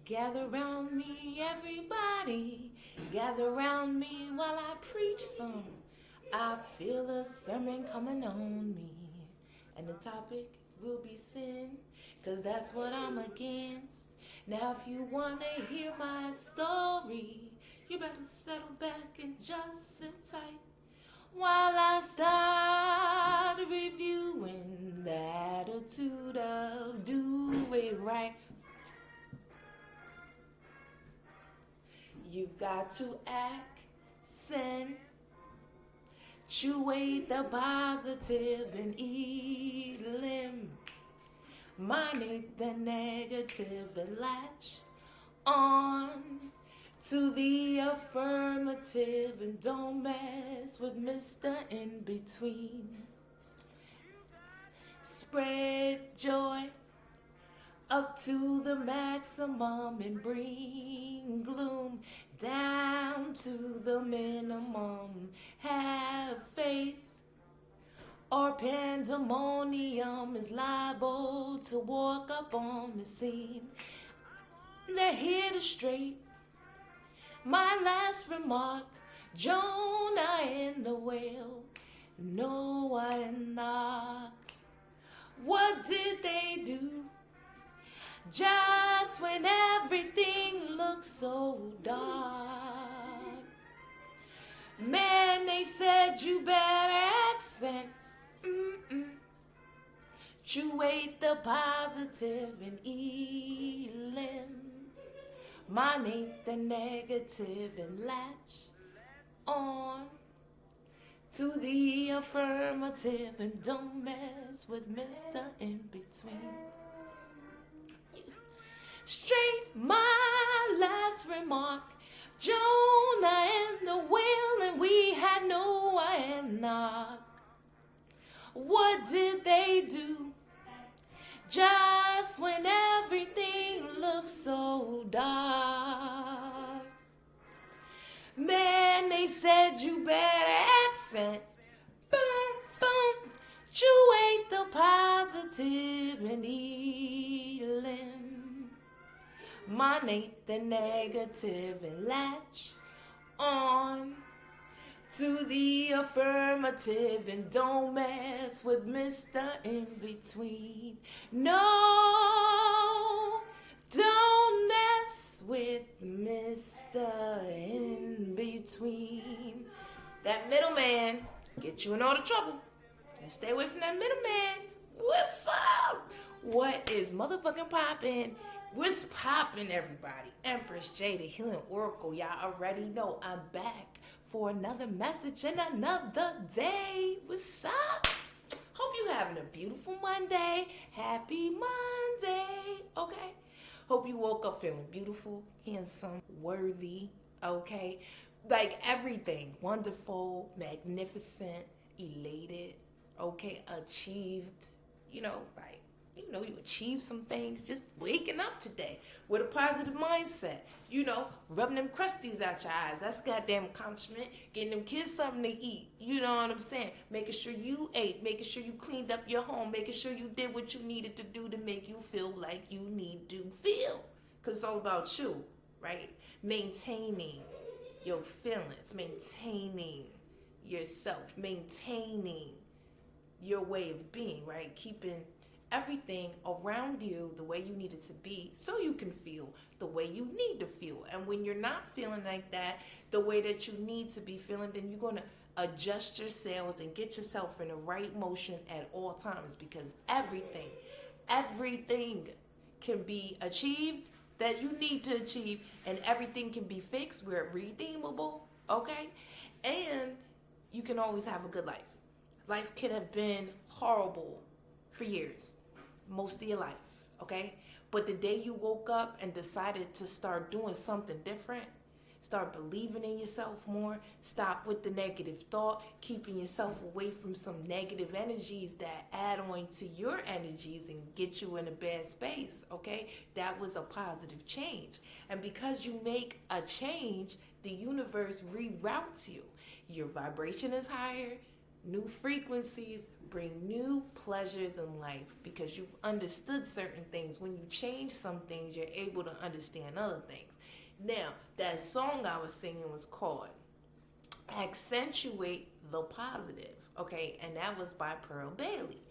Gather round me, everybody. Gather round me while I preach some. I feel a sermon coming on me. And the topic will be sin, 'cause that's what I'm against. Now if you wanna hear my story, you better settle back and just sit tight while I start reviewing the attitude of do it right. You've got to accentuate the positive and eliminate the negative and latch on to the affirmative and don't mess with Mr. In Between. Spread joy up to the maximum and bring gloom down to the minimum. Have faith or pandemonium is liable to walk up on the scene. They're here to straight my last remark. Jonah and the whale, Noah and the ark. What did they do just when everything looks so dark? Man, they said you better accentuate the positive and eliminate the negative and latch on to the affirmative and don't mess with Mr. In Between. Straight my last remark. Jonah and the whale, and we had Noah and Ark. What did they do just when everything looked so dark? Man, they said you better accent. Punctuate the positive and eliminate the negative and latch on to the affirmative and don't mess with Mr. In Between. No, don't mess with Mr. In Between. That middleman get you in all the trouble. And stay away from that middleman. What's up? What is motherfucking poppin'? What's poppin', everybody? Empress J, the Healing Oracle. Y'all already know I'm back for another message and another day. What's up? Hope you having a beautiful Monday. Happy Monday, okay? Hope you woke up feeling beautiful, handsome, worthy, okay? Like everything, wonderful, magnificent, elated, okay? Achieved, you achieve some things just waking up today with a positive mindset. Rubbing them crusties out your eyes. That's a goddamn accomplishment. Getting them kids something to eat. You know what I'm saying? Making sure you ate. Making sure you cleaned up your home. Making sure you did what you needed to do to make you feel like you need to feel. Because it's all about you, right? Maintaining your feelings. Maintaining yourself. Maintaining your way of being, right? Keeping everything around you the way you need it to be so you can feel the way you need to feel. And when you're not feeling like that, the way that you need to be feeling, then you're going to adjust your sails and get yourself in the right motion at all times, because everything can be achieved that you need to achieve, and everything can be fixed. We're redeemable, okay? And you can always have a good life. Life could have been horrible for years, most of your life, okay? But the day you woke up and decided to start doing something different, start believing in yourself more, stop with the negative thought, keeping yourself away from some negative energies that add on to your energies and get you in a bad space, okay? That was a positive change. And because you make a change, the universe reroutes you. Your vibration is higher, new frequencies, bring new pleasures in life because you've understood certain things. When you change some things, you're able to understand other things. Now, that song I was singing was called Accentuate the Positive, okay? And that was by Pearl Bailey.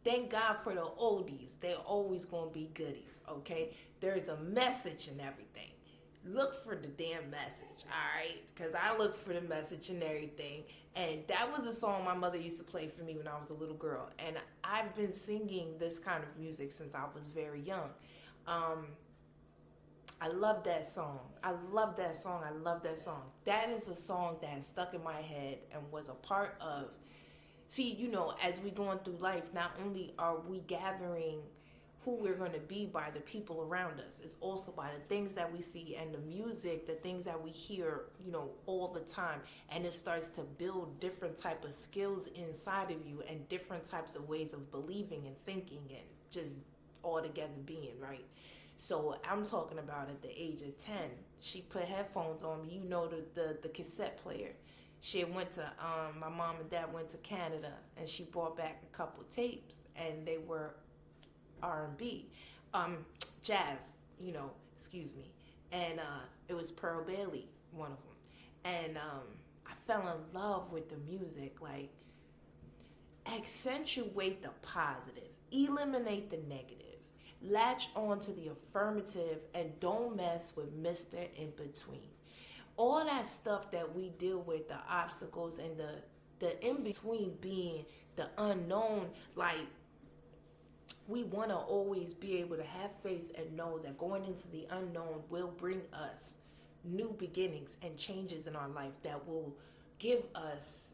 Thank God for the oldies. They're always going to be goodies, okay? There's a message in everything. Look for the damn message, all right? Because I look for the message and everything. And that was a song my mother used to play for me when I was a little girl. And I've been singing this kind of music since I was very young. I love that song. I love that song. I love that song. That is a song that stuck in my head and was a part of. See, you know, as we going through life, not only are we gathering who we're going to be by the people around us, it's also by the things that we see and the music, the things that we hear, you know, all the time. And it starts to build different type of skills inside of you and different types of ways of believing and thinking and just all together being, right? So I'm talking about at the age of 10, she put headphones on me, you know, the cassette player. She went to, my mom and dad went to Canada, and she brought back a couple tapes, and they were R&B, jazz, you know, excuse me. And it was Pearl Bailey, one of them. And I fell in love with the music, like, accentuate the positive, eliminate the negative. Latch on to the affirmative and don't mess with Mr. In Between. All that stuff that we deal with, the obstacles and the in between being the unknown, like we want to always be able to have faith and know that going into the unknown will bring us new beginnings and changes in our life that will give us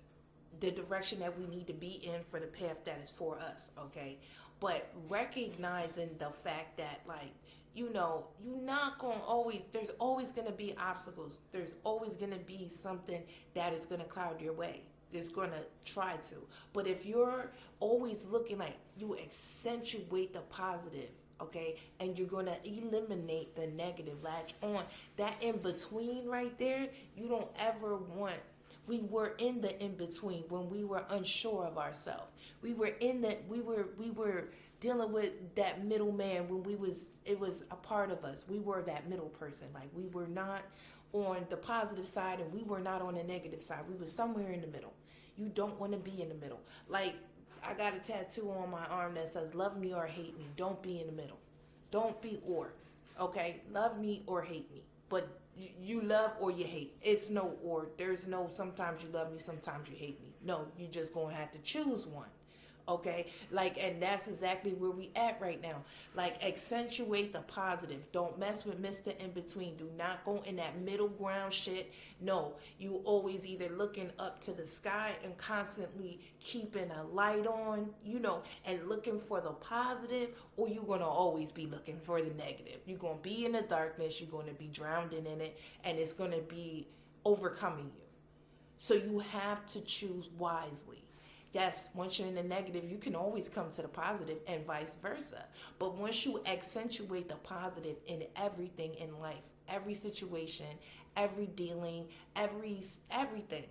the direction that we need to be in for the path that is for us, okay? But recognizing the fact that, like, you know, you're not going to always, there's always going to be obstacles. There's always going to be something that is going to cloud your way. It's going to try to. But if you're always looking like you accentuate the positive, okay, and you're going to eliminate the negative, latch on, that in between right there, you don't ever want. We were in the in-between when we were unsure of ourselves. We were in that, we were dealing with that middleman when it was a part of us. We were that middle person. Like, we were not on the positive side and we were not on the negative side. We were somewhere in the middle. You don't want to be in the middle. Like, I got a tattoo on my arm that says, love me or hate me. Don't be in the middle. Don't be or, okay? Love me or hate me. But you love or you hate. It's no or. There's no sometimes you love me, sometimes you hate me. No, you just going to have to choose one. Okay? Like, and that's exactly where we at right now. Like, accentuate the positive. Don't mess with Mr. In Between. Do not go in that middle ground shit. No, you always either looking up to the sky and constantly keeping a light on, you know, and looking for the positive, or you're going to always be looking for the negative. You're going to be in the darkness. You're going to be drowned in it, and it's going to be overcoming you. So you have to choose wisely. Yes, once you're in the negative, you can always come to the positive and vice versa. But once you accentuate the positive in everything in life, every situation, every dealing, everything,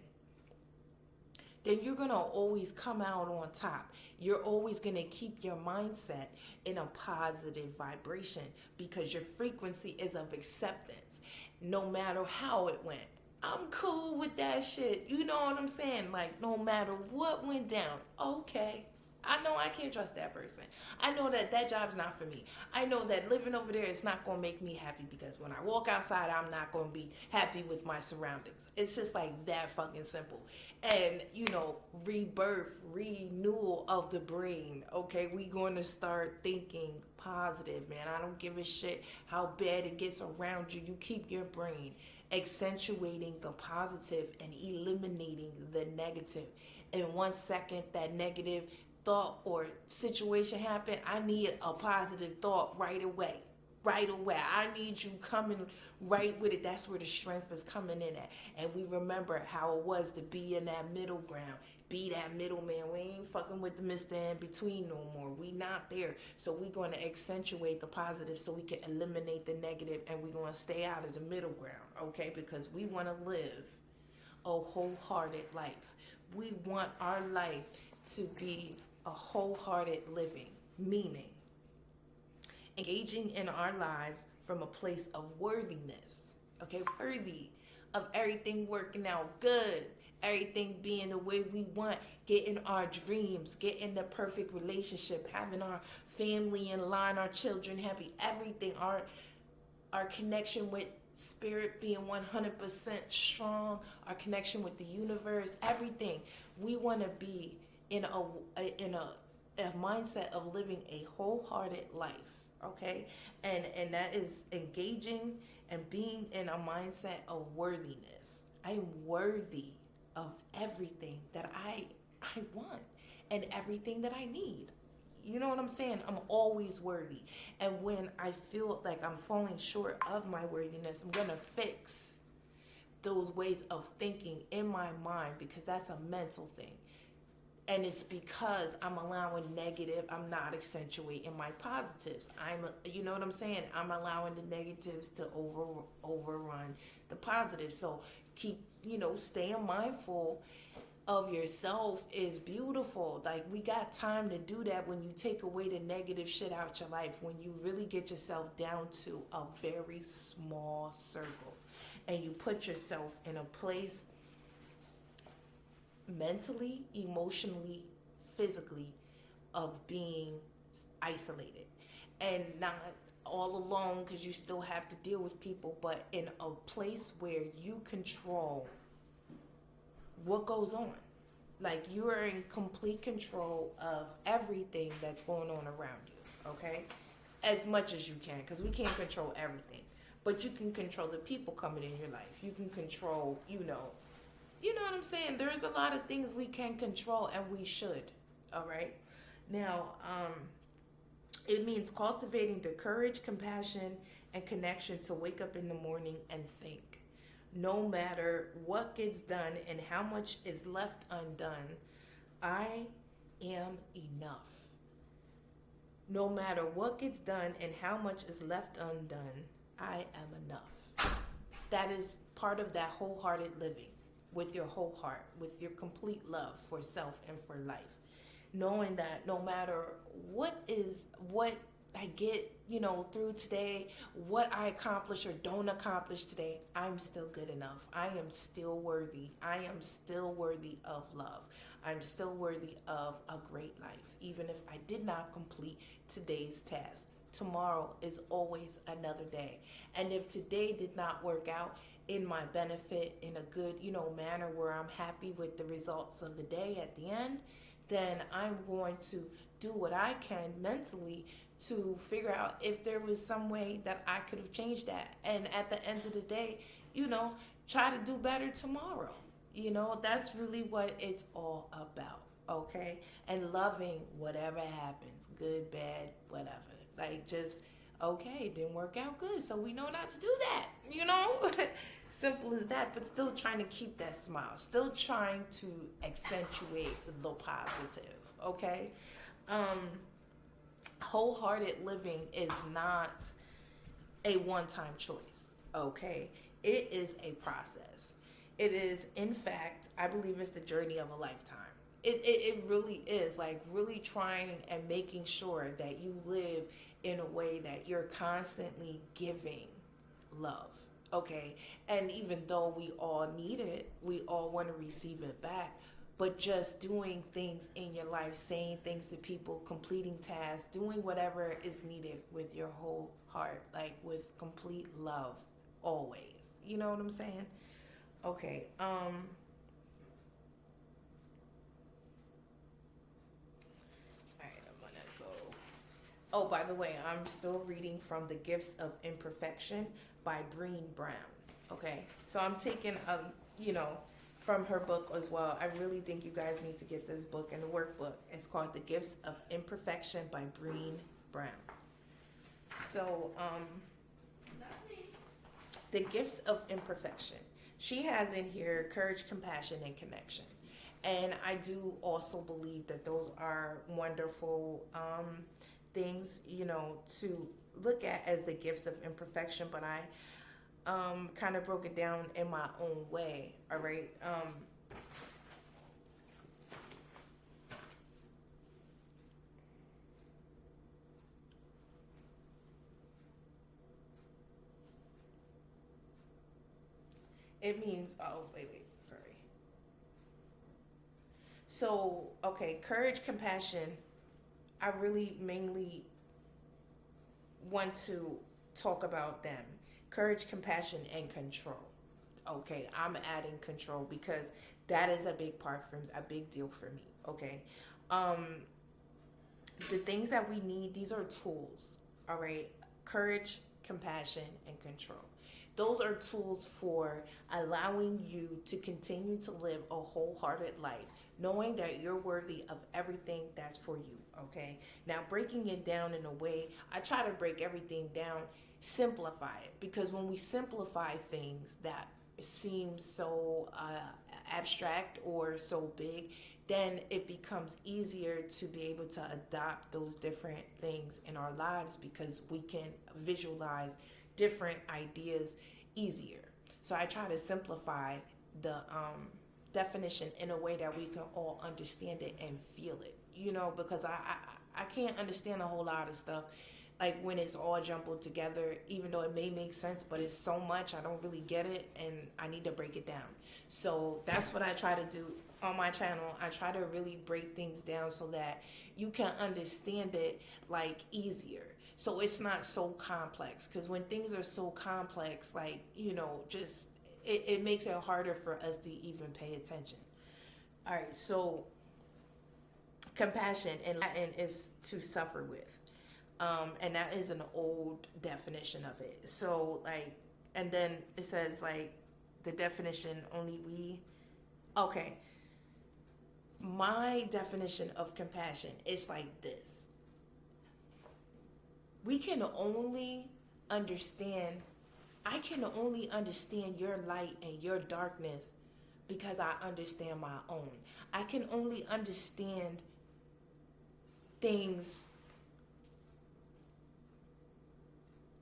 then you're going to always come out on top. You're always going to keep your mindset in a positive vibration because your frequency is of acceptance, no matter how it went. I'm cool with that shit. You know what I'm saying? Like, no matter what went down, okay. I know I can't trust that person. I know that that job's not for me. I know that living over there is not going to make me happy because when I walk outside, I'm not going to be happy with my surroundings. It's just like that fucking simple. And, you know, rebirth, renewal of the brain. Okay, we going to start thinking positive, man. I don't give a shit how bad it gets around you. You keep your brain accentuating the positive and eliminating the negative. In 1 second, that negative thought or situation happened, I need a positive thought right away. Right away. I need you coming right with it. That's where the strength is coming in at. And we remember how it was to be in that middle ground. Be that middleman. We ain't fucking with the Mr. In Between no more. We not there. So we going to accentuate the positive so we can eliminate the negative, and we going to stay out of the middle ground, okay? Because we want to live a wholehearted life. We want our life to be a wholehearted living, meaning engaging in our lives from a place of worthiness, okay? Worthy of everything working out good, everything being the way we want, getting our dreams, getting the perfect relationship, having our family in line, our children happy, everything, our connection with spirit being 100% strong, our connection with the universe, everything. We want to be in a mindset of living a wholehearted life, okay? And that is engaging and being in a mindset of worthiness. I'm worthy of everything that I want and everything that I need. You know what I'm saying? I'm always worthy. And when I feel like I'm falling short of my worthiness, I'm going to fix those ways of thinking in my mind, because that's a mental thing. And it's because I'm allowing negative, I'm not accentuating my positives. You know what I'm saying? I'm allowing the negatives to overrun the positives. So keep, staying mindful of yourself is beautiful. Like, we got time to do that when you take away the negative shit out your life, when you really get yourself down to a very small circle and you put yourself in a place mentally, emotionally, physically, of being isolated and not all alone, because you still have to deal with people, but in a place where you control what goes on. Like, you are in complete control of everything that's going on around you, okay? As much as you can, because we can't control everything. But you can control the people coming in your life. You can control, you know what I'm saying? There's a lot of things we can control, and we should, all right? Now, it means cultivating the courage, compassion, and connection to wake up in the morning and think. No matter what gets done and how much is left undone, I am enough. No matter what gets done and how much is left undone, I am enough. That is part of that wholehearted living, with your whole heart, with your complete love for self and for life. Knowing that no matter what I get, through today, what I accomplish or don't accomplish today, I'm still good enough. I am still worthy. I am still worthy of love. I'm still worthy of a great life, even if I did not complete today's task. Tomorrow is always another day. And if today did not work out in my benefit, in a good, manner where I'm happy with the results of the day at the end, then I'm going to do what I can mentally to figure out if there was some way that I could have changed that. And at the end of the day, try to do better tomorrow. That's really what it's all about, okay? And loving whatever happens, good, bad, whatever. Like, just, okay, it didn't work out good, so we know not to do that, Simple as that, but still trying to keep that smile, still trying to accentuate the positive, okay? Wholehearted living is not a one-time choice, okay? It is a process. It is, in fact, I believe it's the journey of a lifetime. It really is, like, really trying and making sure that you live in a way that you're constantly giving love, okay? And even though we all need it, we all want to receive it back, but just doing things in your life, saying things to people, completing tasks, doing whatever is needed with your whole heart, like with complete love, always. You know what I'm saying? Okay, all right, I'm gonna go. Oh, by the way, I'm still reading from The Gifts of Imperfection by Brene Brown. Okay, so I'm taking from her book as well. I really think you guys need to get this book and the workbook. It's called The Gifts of Imperfection by Brene Brown. So, The Gifts of Imperfection. She has in here courage, compassion, and connection. And I do also believe that those are wonderful things, to look at as the gifts of imperfection, but I kind of broke it down in my own way, all right? It means, oh, wait, sorry. So, okay, courage, compassion. I really mainly want to talk about them. Courage, compassion, and control. Okay, I'm adding control because that is a big part for a big deal for me. Okay. Um, the things that we need, these are tools. All right. Courage, compassion, and control. Those are tools for allowing you to continue to live a wholehearted life, knowing that you're worthy of everything that's for you. Okay. Now, breaking it down in a way, I try to break everything down, simplify it, because when we simplify things that seem so abstract or so big, then it becomes easier to be able to adopt those different things in our lives because we can visualize different ideas easier. So I try to simplify the definition in a way that we can all understand it and feel it, because I can't understand a whole lot of stuff like when it's all jumbled together, even though it may make sense, but it's so much I don't really get it, and I need to break it down. So that's what I try to do on my channel. I try to really break things down so that you can understand it like easier. So it's not so complex, because when things are so complex, like, just it makes it harder for us to even pay attention. All right, so compassion in Latin is to suffer with. And that is an old definition of it. So, like, and then it says, like, the definition only we. Okay. My definition of compassion is like this: we can only understand, I can only understand your light and your darkness because I understand my own. I can only understand things.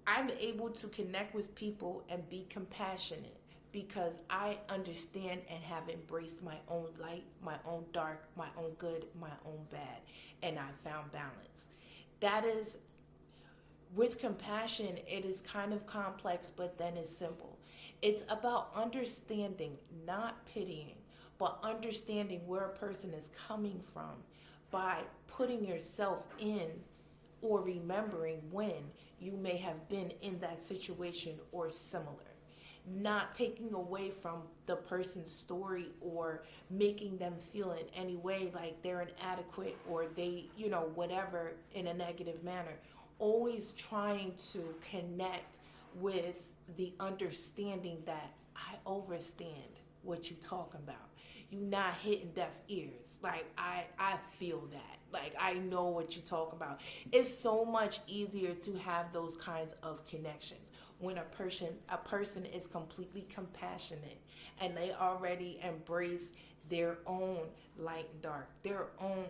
I'm able to connect with people and be compassionate because I understand and have embraced my own light, my own dark, my own good, my own bad, and I found balance. That is, with compassion, it is kind of complex, but then it's simple. It's about understanding, not pitying, but understanding where a person is coming from by putting yourself in or remembering when you may have been in that situation or similar. Not taking away from the person's story or making them feel in any way like they're inadequate or they, whatever, in a negative manner. Always trying to connect with the understanding that I understand what you talking about. You not hitting deaf ears. Like I feel that. Like I know what you talk about. It's so much easier to have those kinds of connections when a person is completely compassionate and they already embrace their own light and dark, their own,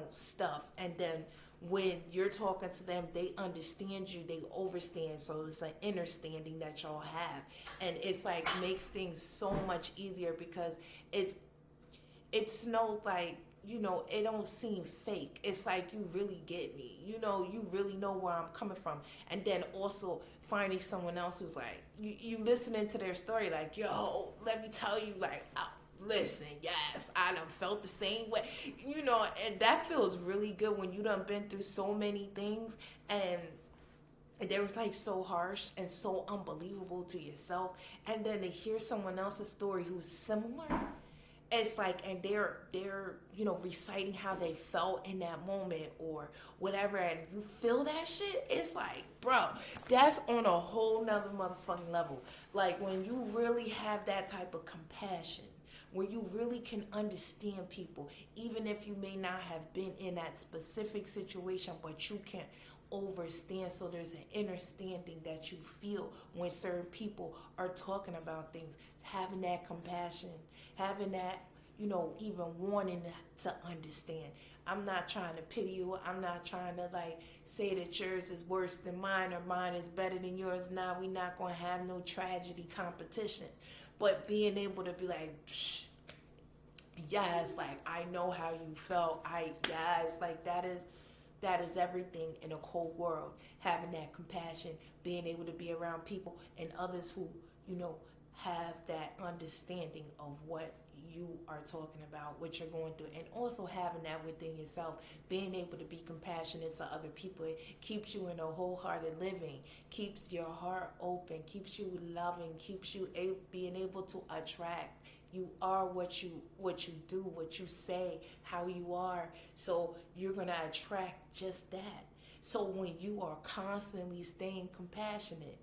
stuff, and then when you're talking to them, they understand you, they overstand. So it's an understanding that y'all have, and it's like makes things so much easier because it's no like, it don't seem fake. It's like you really get me. You really know where I'm coming from. And then also finding someone else who's like, you listening to their story, like, yo, let me tell you, like, listen, yes, I done felt the same way. And that feels really good when you done been through so many things and they're like so harsh and so unbelievable to yourself. And then to hear someone else's story who's similar, it's like, and they're reciting how they felt in that moment or whatever, and you feel that shit. It's like, bro, that's on a whole nother motherfucking level. Like when you really have that type of compassion, where you really can understand people, even if you may not have been in that specific situation, but you can overstand. So there's an understanding that you feel when certain people are talking about things, having that compassion, having that, even wanting to understand. I'm not trying to pity you. I'm not trying to like say that yours is worse than mine or mine is better than yours. Now we're not going to have no tragedy competition. But being able to be like, yes, like I know how you felt. Yes, like that is everything in a cold world. Having that compassion, being able to be around people and others who, have that understanding of what you are talking about, what you're going through, and also having that within yourself, being able to be compassionate to other people. It keeps you in a wholehearted living, keeps your heart open, keeps you loving, keeps you being able to attract. You are what you do, what you say, how you are. So you're gonna attract just that. So when you are constantly staying compassionate,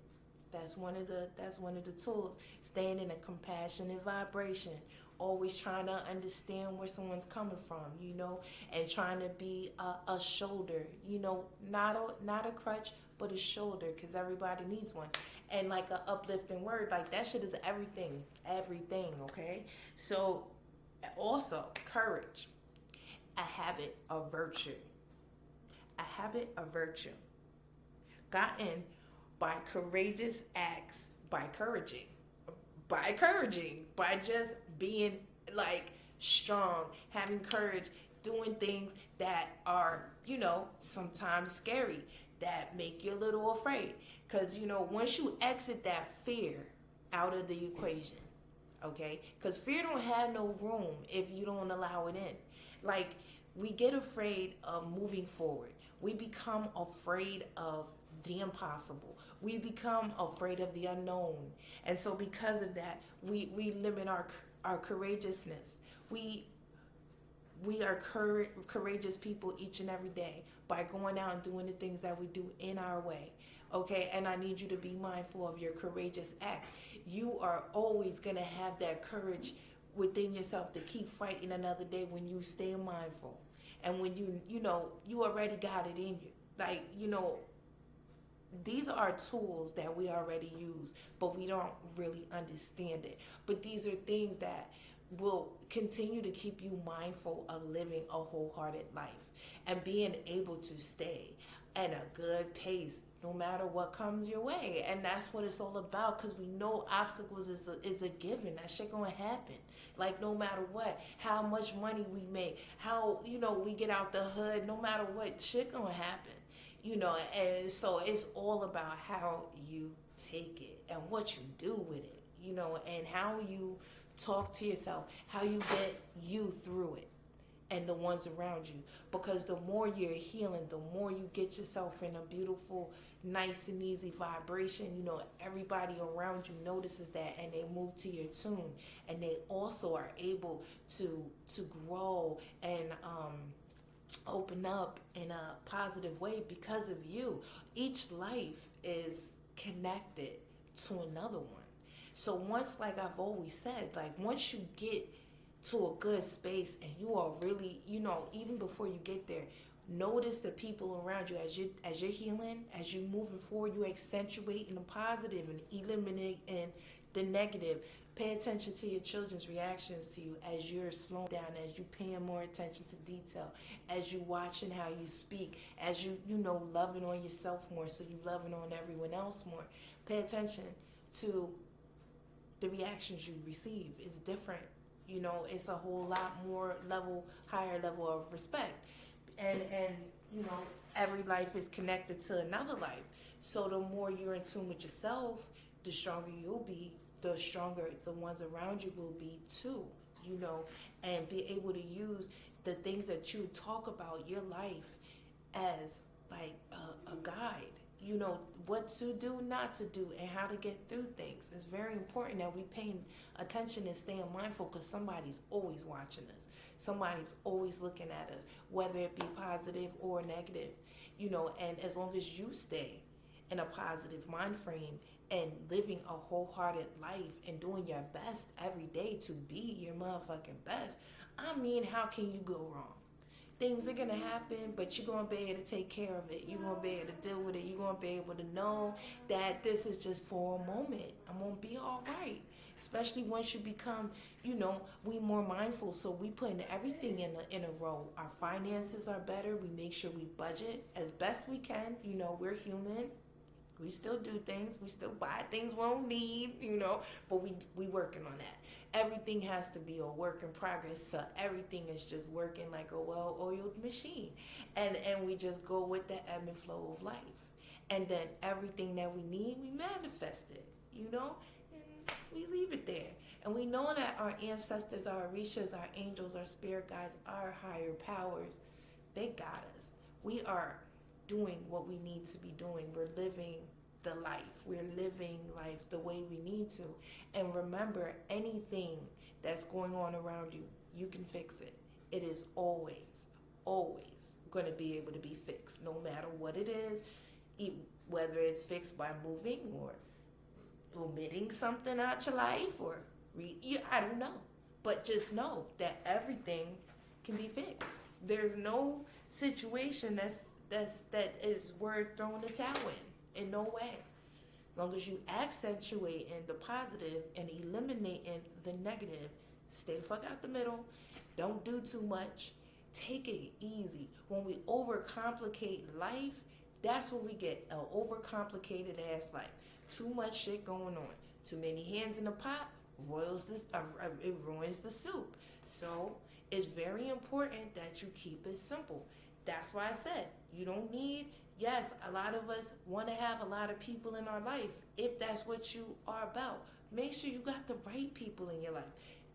that's one of the tools. Staying in a compassionate vibration, always trying to understand where someone's coming from, and trying to be a shoulder, not a crutch, but a shoulder, because everybody needs one. And like a uplifting word, like that shit is everything, okay? So also courage, a habit of virtue, gotten by courageous acts, by just being like strong, having courage, doing things that are, sometimes scary, that make you a little afraid. Because, once you exit that fear out of the equation, okay? Because fear don't have no room if you don't allow it in. Like, we get afraid of moving forward. We become afraid of the impossible. We become afraid of the unknown. And so because of that, we limit our courageousness. We are courageous people each and every day by going out and doing the things that we do in our way. Okay, and I need you to be mindful of your courageous acts. You are always going to have that courage within yourself to keep fighting another day when you stay mindful. And when you already got it in you. Like, these are tools that we already use, but we don't really understand it. But these are things that will continue to keep you mindful of living a wholehearted life and being able to stay at a good pace no matter what comes your way. And that's what it's all about, because we know obstacles is a given. That shit gonna happen. Like, no matter what, how much money we make, how we get out the hood, no matter what, shit gonna happen. And so it's all about how you take it and what you do with it, and how you talk to yourself, how you get you through it and the ones around you. Because the more you're healing, the more you get yourself in a beautiful, nice and easy vibration, everybody around you notices that, and they move to your tune, and they also are able to grow and open up in a positive way because of you. Each life is connected to another one. So once, like I've always said, like once you get to a good space and you are really, even before you get there, notice the people around you as you're healing, as you're moving forward, you accentuating the positive and eliminating the negative. Pay attention to your children's reactions to you as you're slowing down, as you paying more attention to detail, as you watching how you speak, as you loving on yourself more, so you loving on everyone else more. Pay attention to the reactions you receive. It's different. It's a whole lot more higher level of respect. And every life is connected to another life. So the more you're in tune with yourself, the stronger you'll be, the stronger the ones around you will be too, and be able to use the things that you talk about your life as like a guide, what to do, not to do, and how to get through things. It's very important that we pay attention and staying mindful, because somebody's always watching us. Somebody's always looking at us, whether it be positive or negative, and as long as you stay in a positive mind frame and living a wholehearted life and doing your best every day to be your motherfucking best, how can you go wrong? Things are going to happen, but you're going to be able to take care of it. You're going to be able to deal with it. You're going to be able to know that this is just for a moment. I'm going to be all right. Especially once you become, we more mindful. So we putting everything in a row. Our finances are better. We make sure we budget as best we can. We're human. We still do things. We still buy things we don't need, but we working on that. Everything has to be a work in progress. So everything is just working like a well-oiled machine. And we just go with the ebb and flow of life. And then everything that we need, we manifest it, And we leave it there. And we know that our ancestors, our orishas, our angels, our spirit guides, our higher powers, they got us. We are doing what we need to be doing. We're living the life. We're living life the way we need to. And remember, anything that's going on around you, you can fix it. It is always, always going to be able to be fixed, no matter what it is, whether it's fixed by moving or omitting something out your life or I don't know. But just know that everything can be fixed. There's no situation that is worth throwing the towel in no way. As long as you accentuate in the positive and eliminating the negative, stay the fuck out the middle. Don't do too much. Take it easy. When we overcomplicate life, that's what we get, an overcomplicated ass life. Too much shit going on. Too many hands in the pot, it ruins the soup. So it's very important that you keep it simple. That's why I said you don't need, yes, a lot of us want to have a lot of people in our life. If that's what you are about, make sure you got the right people in your life.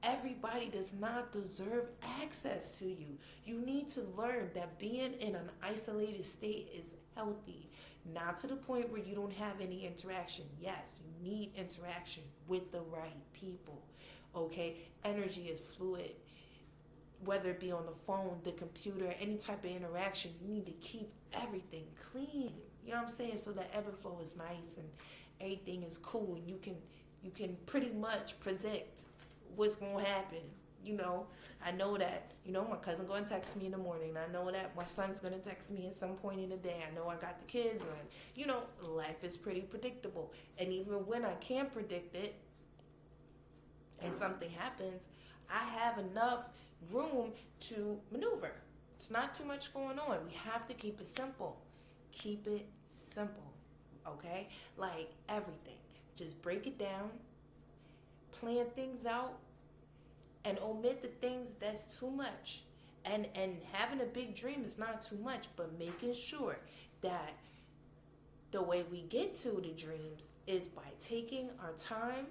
Everybody does not deserve access to you. You need to learn that being in an isolated state is healthy. Not to the point where you don't have any interaction. Yes, you need interaction with the right people. Okay? Energy is fluid. Whether it be on the phone, the computer, any type of interaction, you need to keep everything clean. You know what I'm saying? So that ebb and flow is nice and everything is cool. And you can pretty much predict what's going to happen. You know, I know that, my cousin going to text me in the morning. I know that my son's going to text me at some point in the day. I know I got the kids and, life is pretty predictable. And even when I can't predict it and something happens, I have enough room to maneuver. It's not too much going on. We have to keep it simple. Keep it simple, okay? Like everything. Just break it down, plan things out, and omit the things that's too much. And having a big dream is not too much, but making sure that the way we get to the dreams is by taking our time,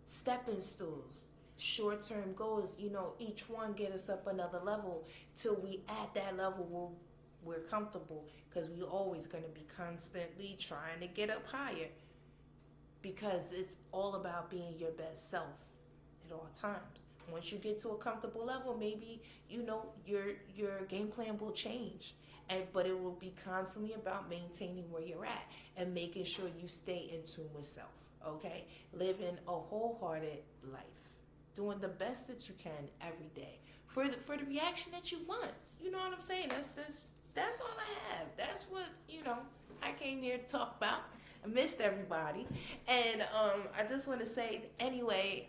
stepping stools, short-term goals, each one get us up another level till we at that level where we're comfortable, because we're always going to be constantly trying to get up higher, because it's all about being your best self at all times. Once you get to a comfortable level, maybe, your game plan will change. But it will be constantly about maintaining where you're at and making sure you stay in tune with self, okay? Living a wholehearted life. Doing the best that you can every day for the reaction that you want. You know what I'm saying? That's all I have. That's what, I came here to talk about. I missed everybody. And I just want to say, anyway,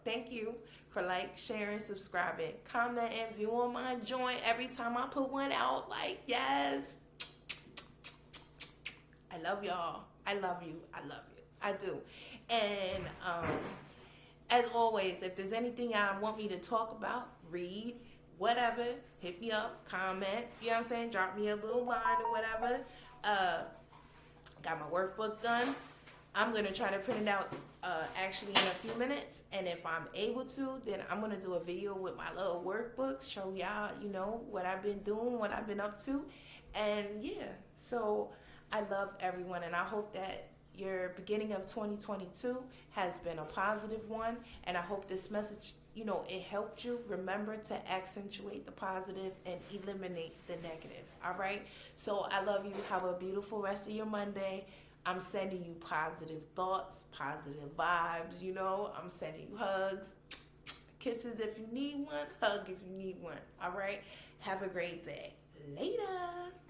thank you for sharing, subscribing, commenting, view on my joint every time I put one out. Yes. I love y'all. I love you. I love you. I do. And as always, if there's anything y'all want me to talk about, read, whatever, hit me up, comment, you know what I'm saying? Drop me a little line or whatever. Got my workbook done. I'm going to try to print it out actually in a few minutes. And if I'm able to, then I'm going to do a video with my little workbook, show y'all, what I've been doing, what I've been up to. And yeah, so I love everyone. And I hope that your beginning of 2022 has been a positive one. And I hope this message, it helped you. Remember to accentuate the positive and eliminate the negative. All right? So I love you. Have a beautiful rest of your Monday. I'm sending you positive thoughts, positive vibes, I'm sending you hugs, kisses if you need one, hug if you need one. All right? Have a great day. Later.